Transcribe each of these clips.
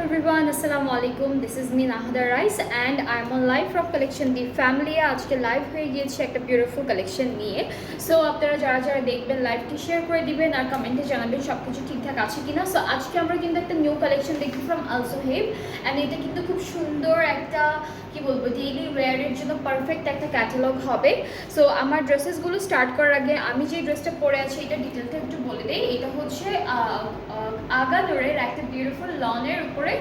everyone, Assalamu alaikum. This is me Nahada Rice and I am on live from collection The Family. আজকে live হয়ে গিয়েছে একটা beautiful collection নিয়ে। So আপনারা যারা যারা দেখবেন লাইভটি শেয়ার করে দিবেন আর কমেন্টে জানাবেন সবকিছু ঠিকঠাক আছে কিনা। সো আজকে আমরা কিন্তু একটা নিউ কালেকশন দেখি ফ্রম আলসোহেব অ্যান্ড এটা কিন্তু খুব সুন্দর একটা কি বলবো ডেইলি ওয়্যারের জন্য পারফেক্ট একটা ক্যাটালগ হবে। সো আমার ড্রেসেসগুলো স্টার্ট করার আগে আমি যে ড্রেসটা পরে আছি এটা ডিটেলটা একটু বলে দিই। এটা হচ্ছে আগানোরের একটা বিউটিফুল লনের উপরে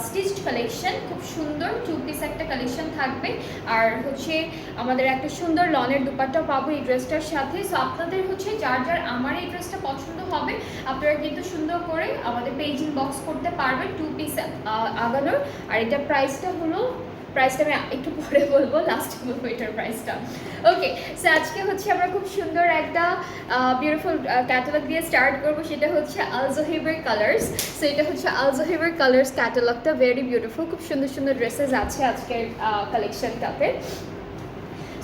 স্টিচড কালেকশন, খুব সুন্দর টু পিস একটা কালেকশন থাকবে। আর হচ্ছে আমাদের একটা সুন্দর লনের দুপাট্টা পাবো এই ড্রেসটার সাথে। সো আপনাদের হচ্ছে যার যার আমার এই ড্রেসটা পছন্দ হবে আপনারা কিন্তু সুন্দর করে আমাদের পেজ ইনবক্স করতে পারবেন টু পিস আগানোর। আর এটা প্রাইসটা আমি একটু পরে বলবো, লাস্টে বলবো এটার প্রাইসটা। ওকে, সো আজকে হচ্ছে আমরা খুব সুন্দর একটা বিউটিফুল ক্যাটালগ দিয়ে স্টার্ট করবো, সেটা হচ্ছে আলজোহেবের কালার্স। সো এটা হচ্ছে আলজোহেবের কালার্স ক্যাটালগটা, ভেরি বিউটিফুল, খুব সুন্দর সুন্দর ড্রেসেস আছে আজকের কালেকশনটাতে।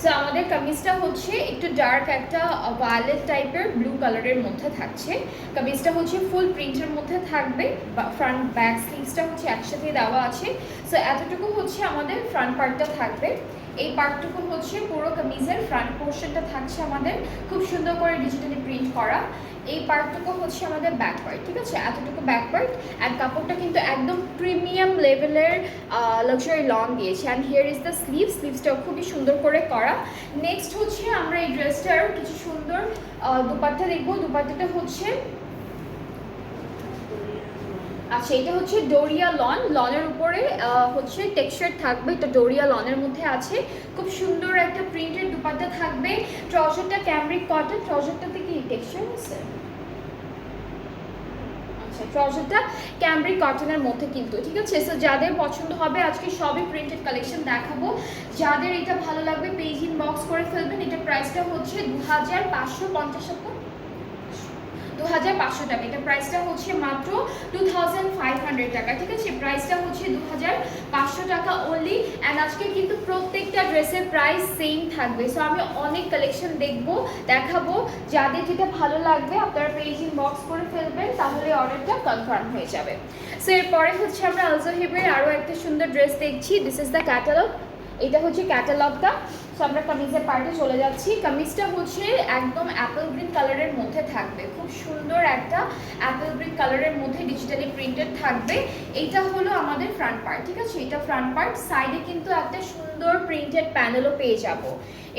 সো আমাদের কামিজটা হচ্ছে একটু ডার্ক একটা ভায়োলেট টাইপের ব্লু কালারের মধ্যে থাকছে। কামিজটা হচ্ছে ফুল প্রিন্টের মধ্যে থাকবে, ফ্রন্ট ব্যাক স্লিভসটা হচ্ছে একসাথে দেওয়া আছে। সো এতটুকু হচ্ছে আমাদের ফ্রন্ট পার্টটা থাকবে। এই পার্টটুকু হচ্ছে পুরো কামিজের ফ্রন্ট পোর্শনটা থাকছে আমাদের খুব সুন্দর করে ডিজিটালি প্রিন্ট করা। এই পার্টটুকু হচ্ছে আমাদের ব্যাক পার্ট, ঠিক আছে, এতটুকু ব্যাক পার্ট। অ্যান্ড কাপড়টা কিন্তু একদম প্রিমিয়াম লেভেলের লাক্সারি লন দিয়েছে। অ্যান্ড হিয়ার ইজ দ্য স্লিভসটাও খুবই সুন্দর করে করা। নেক্সট হচ্ছে আমরা এই ড্রেসটার কিছু সুন্দর দুপাট্টা দেখবো। দুপাট্টাটা হচ্ছে আচ্ছা, এটা হচ্ছে ডোরিয়া লনের উপরে হচ্ছে টেক্সচার থাকবে, এটা ডোরিয়া লনের মধ্যে আছে। খুব সুন্দর একটা প্রিন্টেড দুপাট্টা থাকবে। ট্রাউজারটা ক্যামব্রিক কটন, ট্রাউজারটাতে কি টেক্সচার আছে? আচ্ছা, ট্রাউজারটা ক্যামব্রিক কটনের মধ্যে কিন্তু, ঠিক আছে। সো যাদের পছন্দ হবে আজকে সবই প্রিন্টেড কালেকশন দেখাবো। যাদের এটা ভালো লাগবে পেজ ইনবক্স করে ফেলবেন। এটা প্রাইসটা হচ্ছে 2500 টাকা। এটা প্রাইসটা হচ্ছে মাত্র 2500 টাকা, ঠিক আছে। প্রাইসটা হচ্ছে 2500 টাকা অনলি। অ্যান্ড আজকে কিন্তু প্রত্যেকটা ড্রেসের প্রাইস সেম থাকবে। সো আমি অনেক কালেকশন দেখাবো, যাদের যেটা ভালো লাগবে আপনারা পেজ ইনবক্স করে ফেলবেন, তাহলে অর্ডারটা কনফার্ম হয়ে যাবে। সো এরপরে হচ্ছে আমরা আলজোহেবের আরও একটা সুন্দর ড্রেস দেখছি। দিস ইজ দ্য ক্যাটালগ, এটা হচ্ছে ক্যাটালগটা। সো আমরা কামিজের পার্টে চলে যাচ্ছি। কামিজটা হচ্ছে একদম অ্যাপেল গ্রিন কালারের মধ্যে থাকবে, খুব সুন্দর একটা অ্যাপেল গ্রিন কালারের মধ্যে ডিজিটালি প্রিন্টেড থাকবে। এইটা হলো আমাদের ফ্রন্ট পার্ট, ঠিক আছে, এটা ফ্রন্ট পার্ট। সাইডে কিন্তু একটা সুন্দর প্রিন্টেড প্যানেলও পেয়ে যাব।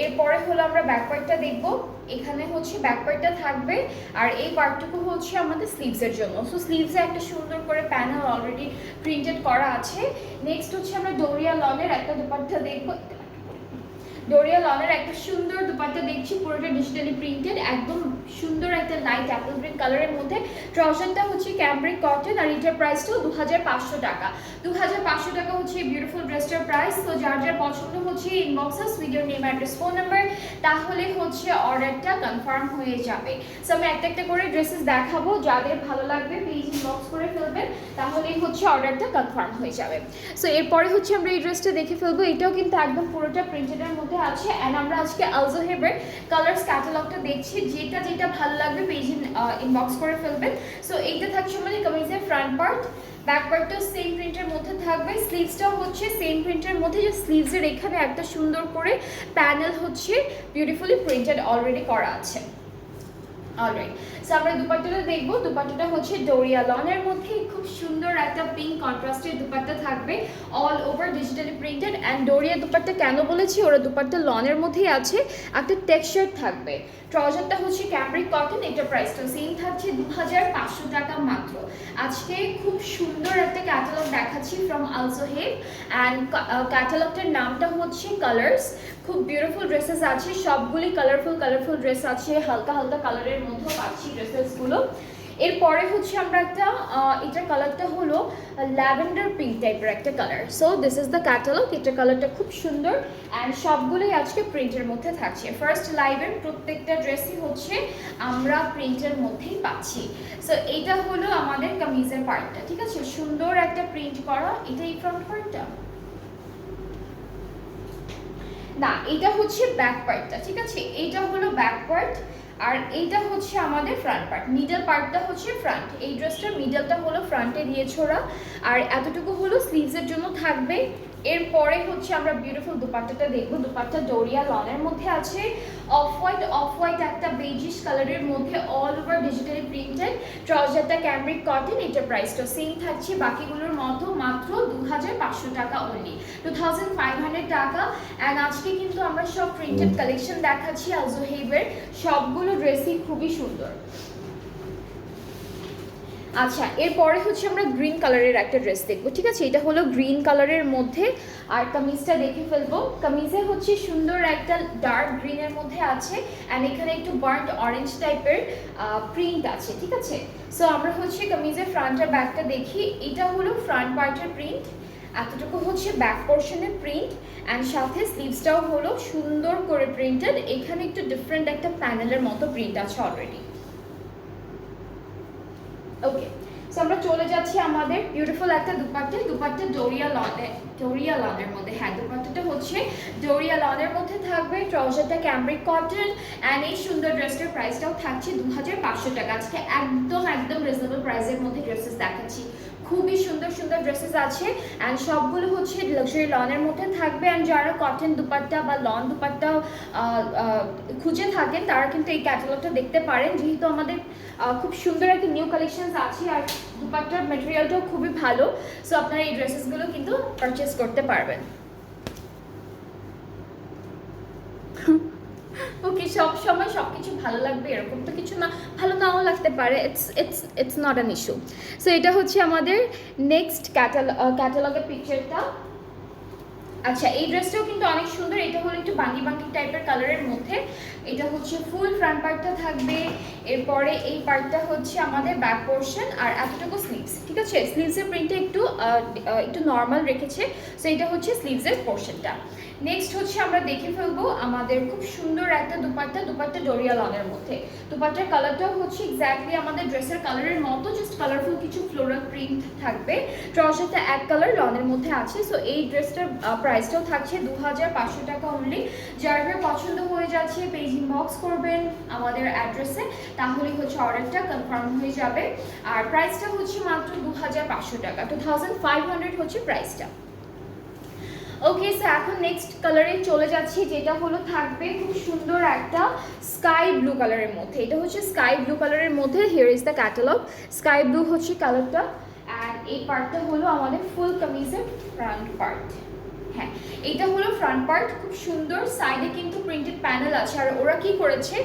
এরপরে হলো আমরা ব্যাক পার্টটা দেখব। এখানে হচ্ছে ব্যাক পার্টটা থাকবে আর এই পার্টটুকু হচ্ছে আমাদের স্লিভসের জন্য। সো স্লিভসে একটা সুন্দর করে প্যানেল অলরেডি প্রিন্টেড করা আছে। নেক্সট হচ্ছে আমরা ডোরিয়া লনের একটা দুপাট্টা দেখবো। ডোরিয়া লনের একটা সুন্দর দুপাট্টা দেখছি, পুরোটা ডিজিটালি প্রিন্টেড, একদম সুন্দর একটা লাইট অ্যাপল গ্রিন কালারের মধ্যে। ট্রাউজারটা হচ্ছে ক্যামব্রিক কটন আর এটার প্রাইসটাও 2500 টাকা। 2500 টাকা হচ্ছে এই বিউটিফুল ড্রেসটার প্রাইস। তো যার যার পছন্দ হচ্ছে inboxes video name address phone number, তাহলে হচ্ছে অর্ডারটা কনফার্ম হয়ে যাবে। সো আমি একটা একটা করে ড্রেসেস দেখাবো, যাদের ভালো লাগবে প্লিজ ইনবক্স করে ফেলবেন, তাহলেই হচ্ছে অর্ডারটা কনফার্ম হয়ে যাবে। সো এরপরে হচ্ছে আমরা এই ড্রেসটা দেখে ফেলবো। এটাও কিন্তু একদম পুরোটা প্রিন্টেডের মধ্যে আছে। অ্যান্ড আমরা আজকে আলজোহেবের কালার্স ক্যাটালগটা দেখছি, যেটা ভালো লাগবে পেজ ইনবক্স করে ফেলবেন। সো এইটা থাকছে আমাদের কামিজের ফ্রন্ট পার্ট, ব্যাক পার্টটাও সেম প্রিন্টের মধ্যে থাকবে। স্লিভসটাও হচ্ছে সেম প্রিন্টের মধ্যে, যে স্লিভসের এখানে একটা সুন্দর করে প্যানেল হচ্ছে বিউটিফুলি প্রিন্টেড অলরেডি করা আছে। অলরাইট, সো আমরা দুপাট্টাটা দেখবো। দুপাট্টাটা হচ্ছে ডোরিয়া লনের মধ্যে খুব সুন্দর একটা পিঙ্ক কন্ট্রাস্টের দুপাট্টা থাকবে, all over digitally printed. And Doria dupatta কেন বলেছি, ওরা দুপাট্টা লনের মধ্যেই আছে, একটা টেক্সচার থাকবে। ট্রাউজারটা হচ্ছে ক্যামব্রিক কটন, এটা প্রাইসটা সেম থাকছে 2500 টাকা মাত্র। আজকে খুব সুন্দর একটা ক্যাটালগ দেখাচ্ছি ফ্রম আলজোহেব। অ্যান্ড ক্যাটালগটার নামটা হচ্ছে কালার্স। খুব বিউটিফুল ড্রেসেস আছে, সবগুলি কালারফুল ড্রেস আছে, হালকা হালকা কালারের মধ্যেও পাচ্ছি ড্রেসেসগুলো। এরপরে হচ্ছে আমরা একটা এটার কালারটা হলো ল্যাভেন্ডার পিঙ্ক টাইপের একটা colour. So this is the catalogue, এটার কালারটা খুব সুন্দর। অ্যান্ড সবগুলোই আজকে প্রিন্টের মধ্যে থাকছে। ফার্স্ট লাইভের প্রত্যেকটা ড্রেসই হচ্ছে আমরা প্রিন্টের মধ্যেই পাচ্ছি। সো এইটা হলো আমাদের কামিজের পার্টটা, ঠিক আছে, সুন্দর একটা প্রিন্ট করা। এটাই ফ্রন্ট পার্টটা না, এটা হচ্ছে ব্যাক পার্টটা, ঠিক আছে, এইটা হলো ব্যাক পার্ট। আর এইটা হচ্ছে আমাদের ফ্রন্ট পার্ট, মিডল পার্টটা হচ্ছে ফ্রন্ট। এই ড্রেসটার মিডলটা হলো ফ্রন্টে দিয়েছে ওরা, আর এতটুকু হলো স্লিভসের জন্য থাকবে। এরপরে হচ্ছে আমরা বিউটিফুল দুপাট্টাটা দেখবো। দুপাট্টা ডোরিয়া লনের মধ্যে আছে, অফ হোয়াইট একটা বেজিশ কালারের মধ্যে অল ওভার ডিজিটালি প্রিন্টেড। ট্রাউজারটা ক্যামব্রিক কটন, এটা প্রাইসটা সেম থাকছে বাকিগুলোর মতো, মাত্র 2500 টাকা অনলি, 2500 টাকা। অ্যান্ড আজকে কিন্তু আমরা সব প্রিন্টেড কালেকশন দেখাচ্ছি আলজোহেবের, সবগুলো ড্রেসই খুবই সুন্দর। আচ্ছা, এরপরে হচ্ছে আমরা গ্রিন কালারের একটা ড্রেস দেখবো, ঠিক আছে? এটা হলো গ্রিন কালারের মধ্যে, আর কামিজটা দেখে ফেলবো। কামিজে হচ্ছে সুন্দর একটা ডার্ক গ্রিনের মধ্যে আছে, অ্যান্ড এখানে একটু বার্ন্ট অরেঞ্জ টাইপের প্রিন্ট আছে, ঠিক আছে? সো আমরা হচ্ছে কামিজের ফ্রন্ট আর ব্যাকটা দেখি। এটা হলো ফ্রন্ট পার্টের প্রিন্ট, এতটুকু হচ্ছে ব্যাক পোর্শনের প্রিন্ট, অ্যান্ড সাথে স্লিভসটাও হলো সুন্দর করে প্রিন্টেড। এখানে একটু ডিফারেন্ট একটা প্যানেলের মতো প্রিন্ট আছে অলরেডি। ওকে, সো আমরা চলে যাচ্ছি আমাদের বিউটিফুল একটা দুপাট্টা ডোরিয়া লনের মধ্যে। হ্যাঁ, দুপাট্টাটা হচ্ছে ডোরিয়া লনের মধ্যে থাকবে, ট্রাউজারটা ক্যামব্রিক কটন, অ্যান্ড এই সুন্দর ড্রেসটার প্রাইসটাও থাকছে 2500 টাকা। আজকে একদম রিজনেবল প্রাইসের মধ্যে ড্রেসেস দেখাচ্ছি, খুবই সুন্দর ড্রেসেস আছে, অ্যান্ড সবগুলো হচ্ছে লাক্সারি লনের মধ্যে থাকবে। অ্যান্ড যারা কটন দুপাট্টা বা লন দুপাট্টা খুঁজে থাকেন তারা কিন্তু এই ক্যাটালগটা দেখতে পারেন, যেহেতু আমাদের খুব সুন্দর একটা নিউ কালেকশনস আছে, আর দুপাট্টার ম্যাটেরিয়ালটাও খুবই ভালো। সো আপনারা এই ড্রেসেসগুলো কিন্তু পারচেস করতে পারবেন। ওকে, সব সময় সব কিছু ভালো লাগবে এরকম তো কিছু না, ভালো নাও লাগতে পারে, it's not an issue. So এটা হচ্ছে আমাদের নেক্সট ক্যাটালগের পিকচারটা। আচ্ছা, এই ড্রেসটাও কিন্তু অনেক সুন্দর। এটা হলো একটু বাঙ্গি টাইপের কালারের মধ্যে। এটা হচ্ছে ফুল ফ্রন্ট পার্টটা থাকবে, এরপরে এই পার্টটা হচ্ছে আমাদের ব্যাক পোর্শন, আর এতটুকু স্লিভস, ঠিক আছে? স্লিভসের প্রিন্টটা একটু নর্মাল রেখেছে। সো এটা হচ্ছে স্লিভসের পোর্শনটা। নেক্সট হচ্ছে আমরা দেখে ফেলবো আমাদের খুব সুন্দর একটা দুপাট্টা ডোরিয়া লনের মধ্যে। দুপাট্টার কালারটাও হচ্ছে এক্স্যাক্টলি আমাদের ড্রেসের কালারের মতো, জাস্ট কালারফুল কিছু ফ্লোরাল প্রিন্ট থাকবে। ট্রাউজারটা এক কালার লনের মধ্যে আছে। সো এই ড্রেসটার প্রাইসটাও থাকছে 2500 টাকা অনলি। যার পছন্দ হয়ে যাচ্ছে পেজ ইনবক্স করবেন আমাদের অ্যাড্রেসে, তাহলেই হচ্ছে অর্ডারটা কনফার্ম হয়ে যাবে। আর প্রাইসটা হচ্ছে মাত্র 2500 টাকা, 2500 হচ্ছে প্রাইসটা। ওকে, সো এখন নেক্সট কালারে চলে যাচ্ছি, যেটা হলো থাকবে খুব সুন্দর একটা স্কাই ব্লু কালারের মধ্যে। এটা হচ্ছে স্কাই ব্লু কালারের মধ্যে, here is the catalogue. Sky blue হচ্ছে কালারটা, অ্যান্ড এই পার্টটা হলো আমাদের ফুল কামিজের ফ্রন্ট পার্ট। হ্যাঁ, এটা হলো ফ্রন্ট পার্ট, খুব সুন্দর। সাইডে কিন্তু প্রিন্টেড প্যানেল আছে, আর ওরা কি করেছে,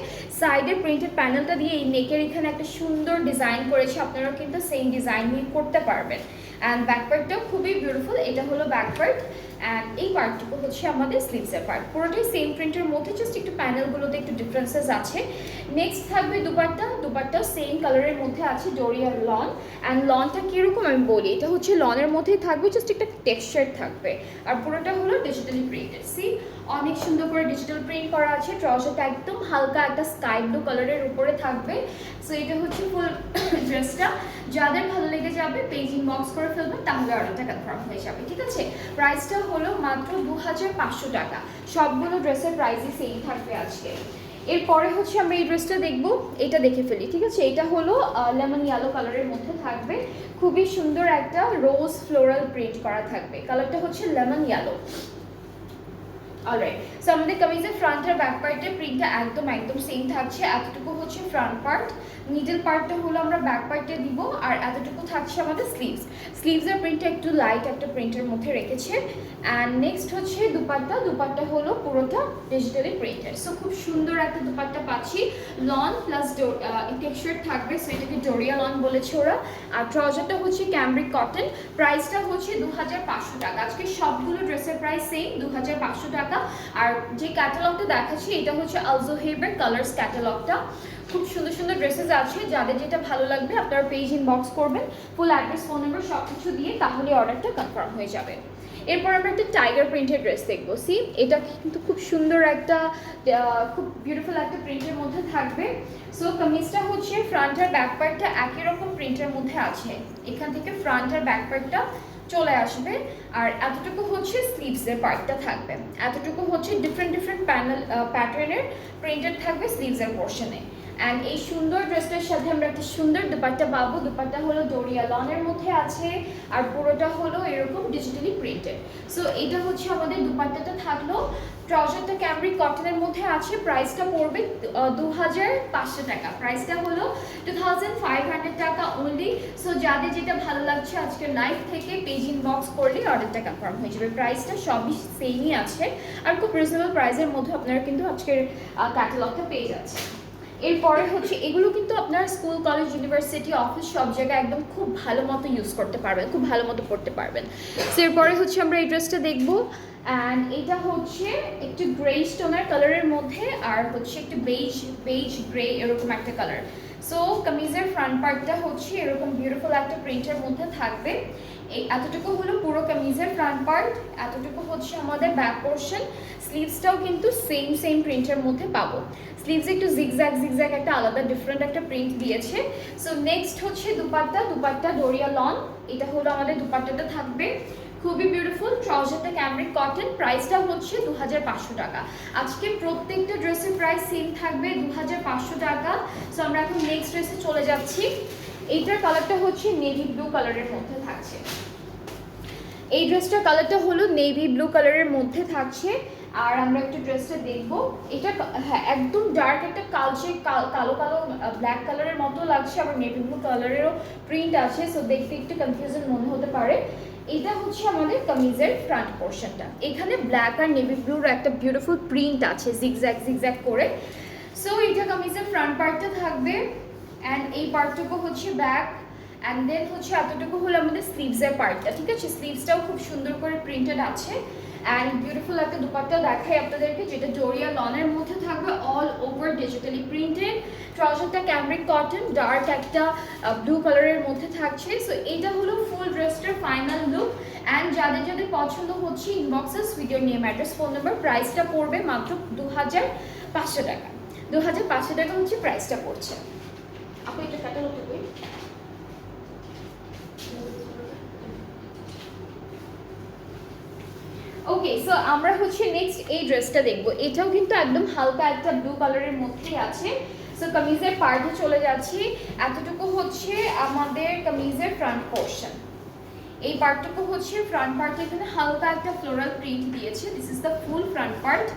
সাইডে প্রিন্টেড প্যানেলটা দিয়ে এই নেকের এখানে একটা সুন্দর ডিজাইন করেছে। আপনারা কিন্তু সেম ডিজাইন নিয়ে করতে পারবেন। অ্যান্ড ব্যাক পার্টটাও খুবই বিউটিফুল। এটা হলো ব্যাক পার্ট, অ্যান্ড এই পার্টটুকু হচ্ছে আমাদের স্লিভসের পার্ট। পুরোটাই সেম প্রিন্টের মধ্যে, জাস্ট একটু প্যানেলগুলোতে একটু ডিফারেন্সেস আছে। নেক্সট থাকবে দুপাট্টাও সেম কালারের মধ্যে আছে, ডোরিয়া লন। অ্যান্ড লনটা কীরকম আমি বলি, এটা হচ্ছে লনের মধ্যেই থাকবে, জাস্ট একটা টেক্সচার থাকবে, আর পুরোটা হলো ডিজিটালি প্রিন্টেড। সি, অনেক সুন্দর করে ডিজিটাল প্রিন্ট করা আছে। ট্রাউজারটা একদম হালকা একটা স্কাই ব্লু কালারের উপরে থাকবে। সো এটা হচ্ছে ফুল ড্রেসটা। যাদের ভালো লেগে যাবে পেজ ইনবক্স করে ফেলবেন, তাহলে অর্ডারটা কনফার্ম হয়ে যাবে, ঠিক আছে? প্রাইসটা হলো মাত্র 2500 টাকা। সবগুলো ড্রেসের প্রাইসই সেম থাকবে আজকে। এরপরে হচ্ছে আমরা এই ড্রেসটা দেখবো, এটা দেখে ফেলি, ঠিক আছে? এটা হলো লেমন ইয়েলো কালারের মধ্যে থাকবে, খুবই সুন্দর একটা রোজ ফ্লোরাল প্রিন্ট করা থাকবে। কালারটা হচ্ছে লেমন ইয়েলো। অলরাইট, সো আমাদের কামিজের ফ্রন্ট আর ব্যাক পার্টের প্রিন্টটা একদম সেম থাকছে। এতটুকু হচ্ছে ফ্রন্ট পার্ট, মিডল পার্টটা হলো আমরা ব্যাক পার্টে দিব, আর এতটুকু থাকছে আমাদের স্লিভসের প্রিন্টটা একটু লাইট একটা প্রিন্টের মধ্যে রেখেছে। অ্যান্ড নেক্সট হচ্ছে দুপাট্টা হলো পুরোটা ডিজিটালি প্রিন্টেড। সো খুব সুন্দর একটা দুপাট্টা পাচ্ছি, লন প্লাস টেক্সচার থাকবে। সো এটাকে ডোরিয়া লন বলেছে ওরা। আর ট্রাউজারটা হচ্ছে ক্যামব্রিক কটন। প্রাইসটা হচ্ছে 2500 টাকা। আজকে সবগুলো ড্রেসের প্রাইস সেম, 2500 টাকা। আর যে ক্যাটালগটা দেখাচ্ছি এটা হচ্ছে আলজোহেবের কালার্স ক্যাটালগটা। খুব সুন্দর ড্রেসেস আছে, যাদের যেটা ভালো লাগবে আপনারা পেজ ইনবক্স করবেন, ফুল অ্যাড্রেস, ফোন নাম্বার সব কিছু দিয়ে, তাহলে অর্ডারটা কনফার্ম হয়ে যাবে। এরপর আমরা একটা টাইগার প্রিন্টের ড্রেস দেখবো। সি, এটা কিন্তু খুব সুন্দর একটা খুব বিউটিফুল একটা প্রিন্টের মধ্যে থাকবে। সো কামিজটা হচ্ছে ফ্রন্ট আর ব্যাক পার্টটা একই রকম প্রিন্টের মধ্যে আছে। এখান থেকে ফ্রন্ট আর ব্যাক পার্টটা চলে আসবে, আর এতটুকু হচ্ছে স্লিভসের পার্টটা থাকবে। এতটুকু হচ্ছে ডিফারেন্ট প্যানেল প্যাটার্নের প্রিন্টেড থাকবে স্লিভসের পোর্শনে। অ্যান্ড এই সুন্দর ড্রেসটার সাথে আমরা একটা সুন্দর দুপাট্টা পাবো। দুপাট্টা হলো ডোরিয়া লনের মধ্যে আছে আর পুরোটা হলো এরকম ডিজিটালি প্রিন্টেড। সো এটা হচ্ছে আমাদের দুপাট্টাটা থাকলো। ট্রাউজারটা ক্যামব্রিক কটনের মধ্যে আছে। প্রাইসটা পড়বে 2500 টাকা। প্রাইসটা হলো 2500 টাকা অনলি। সো যাদের যেটা ভালো লাগছে আজকের লাইভ থেকে পেজ ইনবক্স করলে অর্ডারটা কনফার্ম হয়ে যাবে। প্রাইসটা সবই সেমই আছে আর খুব রিজনেবল প্রাইসের মধ্যে আপনারা কিন্তু আজকের ক্যাটালগটা পেয়ে যাচ্ছেন। এরপরে হচ্ছে এগুলো কিন্তু আপনার স্কুল, কলেজ, ইউনিভার্সিটি, অফিস সব জায়গায় একদম খুব ভালো মতো ইউজ করতে পারবেন, খুব ভালো মতো পড়তে পারবেন। সো এরপরে হচ্ছে আমরা এই ড্রেসটা দেখবো। অ্যান্ড এটা হচ্ছে একটু গ্রে স্টোনের কালারের মধ্যে আর হচ্ছে একটু বেজ গ্রে এরকম একটা কালার। সো কামিজের ফ্রন্ট পার্টটা হচ্ছে এরকম বিউটিফুল একটা প্রিন্টের মধ্যে থাকবে। এই এতটুকু হলো পুরো কামিজের ফ্রন্ট পার্ট, এতটুকু হচ্ছে আমাদের ব্যাক পোর্শন। স্লিভসটাও কিন্তু সেম প্রিন্টের মধ্যে পাবো। স্লিভসে একটু জিগজ্যাগ একটা আলাদা ডিফারেন্ট একটা প্রিন্ট দিয়েছে। সো নেক্সট হচ্ছে দুপাট্টা ডোরিয়া লন। এটা হলো আমাদের দুপাট্টাটা থাকবে খুবই বিউটিফুল। ট্রাউজারটা cambric cotton. প্রাইসটা হচ্ছে 2500 টাকা। আজকে প্রত্যেকটা ড্রেসের প্রাইস সেম থাকবে 2500 টাকা। সো আমরা এখন নেক্সট ড্রেসে চলে যাচ্ছি। এইটার কালারটা হচ্ছে নেভি ব্লু কালারের মধ্যে থাকছে। এই ড্রেসটার কালারটা হলো নেভি ব্লু কালারের মধ্যে থাকছে। আর আমরা একটু ড্রেসটা দেখবো। এটা হ্যাঁ একদম ডার্ক একটা কালো ব্ল্যাক কালারের মতো লাগছে, আবার নেভি ব্লু কালারেরও প্রিন্ট আছে। সো দেখতে একটু কনফিউশন মনে হতে পারে। এটা হচ্ছে আমাদের কামিজের ফ্রন্ট পোর্শনটা। এখানে ব্ল্যাক আর নেভি ব্লুর একটা বিউটিফুল প্রিন্ট আছে জিগজ্যাগ করে। সো এটা কামিজের ফ্রন্ট পার্টটা থাকবে অ্যান্ড এই পার্টটুকু হচ্ছে ব্যাক। অ্যান্ড দেন হচ্ছে এতটুকু হলো আমাদের স্লিভসের পার্টটা, ঠিক আছে? স্লিভসটাও খুব সুন্দর করে প্রিন্টেড আছে। অ্যান্ড বিউটিফুল একটা দুপাট্টা দেখাই আপনাদেরকে, যেটা ডোরিয়া লনের মধ্যে থাকবে, অল ওভার ডিজিটালি প্রিন্টেড। ট্রাউজারটা ক্যামব্রিক কটন, ডার্ক একটা ব্লু কালারের মধ্যে থাকছে। সো এটা হলো ফুল ড্রেসটার ফাইনাল লুক। অ্যান্ড যাদের পছন্দ হচ্ছে inboxes with your name, address, phone number. প্রাইসটা পড়বে মাত্র 2500 টাকা। 2500 টাকা হচ্ছে প্রাইসটা পড়ছে। আপনি এটা ক্যাটালগ করবেন। ওকে, সো আমরা হচ্ছে নেক্সট এই ড্রেসটা দেখবো। এটাও কিন্তু একদম হালকা একটা ব্লু কালারের মধ্যেই আছে। সো কামিজের পার্টে চলে যাচ্ছি। এতটুকু হচ্ছে আমাদের কামিজের ফ্রন্ট পোর্শন। এই পার্টটুকু হচ্ছে ফ্রন্ট পার্টে, এখানে হালকা একটা ফ্লোরাল প্রিন্ট দিয়েছে। This is the full front part.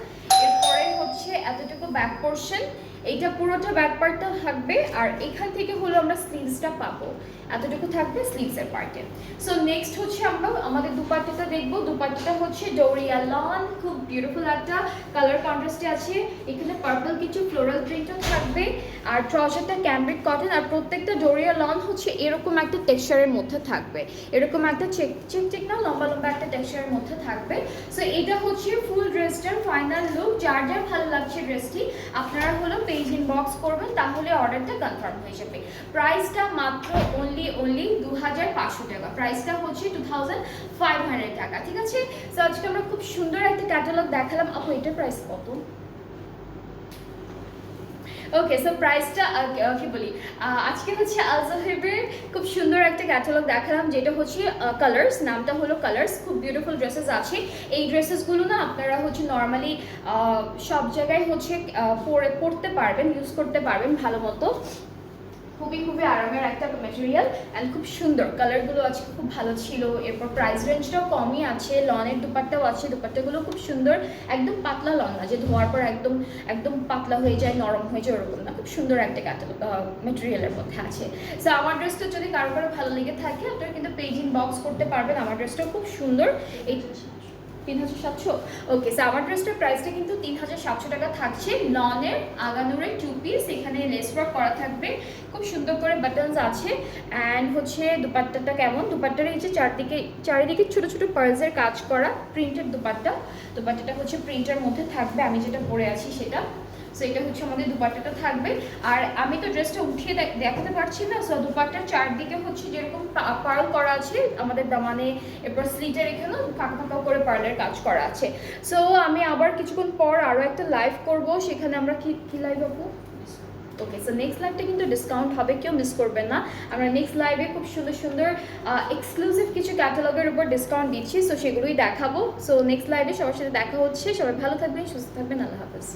এরপরে হচ্ছে এতটুকু ব্যাক পোর্শন। এইটা পুরোটা ব্যাক পার্টটা থাকবে আর এখান থেকে হলো আমরা স্লিভসটা পাবো। এতটুকু থাকবে স্লিভসের পার্টে। সো নেক্সট হচ্ছে আমরা আমাদের দুপাট্টাটা দেখবো। দুপাট্টাটা হচ্ছে ডোরিয়া লন, খুব বিউটিফুল একটা কালার কন্ট্রাস্টে আছে। এখানে পার্পল কিছু ফ্লোরাল প্রিন্টও থাকবে। আর ট্রাউজারটা ক্যামব্রিক কটন। আর প্রত্যেকটা ডোরিয়া লন হচ্ছে এরকম একটা টেক্সচারের মধ্যে থাকবে, এরকম একটা চেক না লম্বা একটা টেক্সচারের মধ্যে থাকবে। সো এটা হচ্ছে ফুল ড্রেসটার ফাইনাল লুক। যার ভালো লাগছে ড্রেসটি আপনারা হলো পেজ ইনবক্স করবেন, তাহলে অর্ডারটা কনফার্ম হয়ে যাবে। প্রাইসটা মাত্র অনলি 2500 টাকা। প্রাইসটা হচ্ছে 2500 টাকা, ঠিক আছে? সো আজকে আমরা খুব সুন্দর একটা ক্যাটালগ দেখালাম। আপু এটার প্রাইস কত? ওকে, সো প্রাইসটা কি বলি, আজকে হচ্ছে আলজাহেবের খুব সুন্দর একটা ক্যাটালগ দেখালাম, যেটা হচ্ছে কালার্স, নামটা হলো কালার্স। খুব বিউটিফুল ড্রেসেস আছে। এই ড্রেসেসগুলো না আপনারা হচ্ছে নর্মালি সব জায়গায় হচ্ছে পরতে পারবেন, ইউজ করতে পারবেন ভালো মতো। খুবই আরামের একটা ম্যাটেরিয়াল অ্যান্ড খুব সুন্দর। কালারগুলো আজকে খুব ভালো ছিল। এরপর প্রাইস রেঞ্জটাও কমই আছে। লনের দুপাট্টাও আছে। দুপাট্টাগুলো খুব সুন্দর, একদম পাতলা লন না যে ধোয়ার পর একদম পাতলা হয়ে যায়, নরম হয়ে যায়, ওরকম না। খুব সুন্দর একটা ক্যাটালগ ম্যাটেরিয়ালের মধ্যে আছে। সো আমার ড্রেসটা যদি কারো ভালো লেগে থাকে আপনারা কিন্তু পেজ ইনবক্স করতে পারবেন। আমার ড্রেসটাও খুব সুন্দর। এই 3700। ওকে, সো আমার ড্রেসটার প্রাইসটা কিন্তু 3700 টাকা থাকছে। লনের আগানুরের 2 পিস, এখানে লেস ওয়ার্ক করা থাকবে, খুব সুন্দর করে বাটনস আছে। অ্যান্ড হচ্ছে দুপাট্টাটা কেমন, দুপাট্টার এই যে চারিদিকে ছোট ছোট পার্লসের কাজ করা প্রিন্টেড দুপাট্টাটা হচ্ছে প্রিন্টের মধ্যে থাকবে। আমি যেটা পরে আছি সেটা। সো এটা হচ্ছে আমাদের দুপাট্টাটা থাকবে। আর আমি তো ড্রেসটা উঠিয়ে দেখাতে পারছি না। সো দুপাট্টার চারদিকে হচ্ছে যেরকম পার্ল করা আছে আমাদের দামানে, এরপর স্লিটের এখানেও ফাঁকা করে পার্লের কাজ করা আছে। সো আমি আবার কিছুক্ষণ পর আরও একটা লাইভ করব, সেখানে আমরা কি লাইভ হবো। ওকে, সো নেক্সট লাইভটা কিন্তু ডিসকাউন্ট হবে, কেউ মিস করবেন না। আমরা নেক্সট লাইভে খুব সুন্দর এক্সক্লুসিভ কিছু ক্যাটালগের উপর ডিসকাউন্ট দিচ্ছি। সো সেগুলোই দেখাবো। সো নেক্সট লাইভে সবার সাথে দেখা হচ্ছে। সবাই ভালো থাকবেন, সুস্থ থাকবেন। আল্লাহ হাফেজ।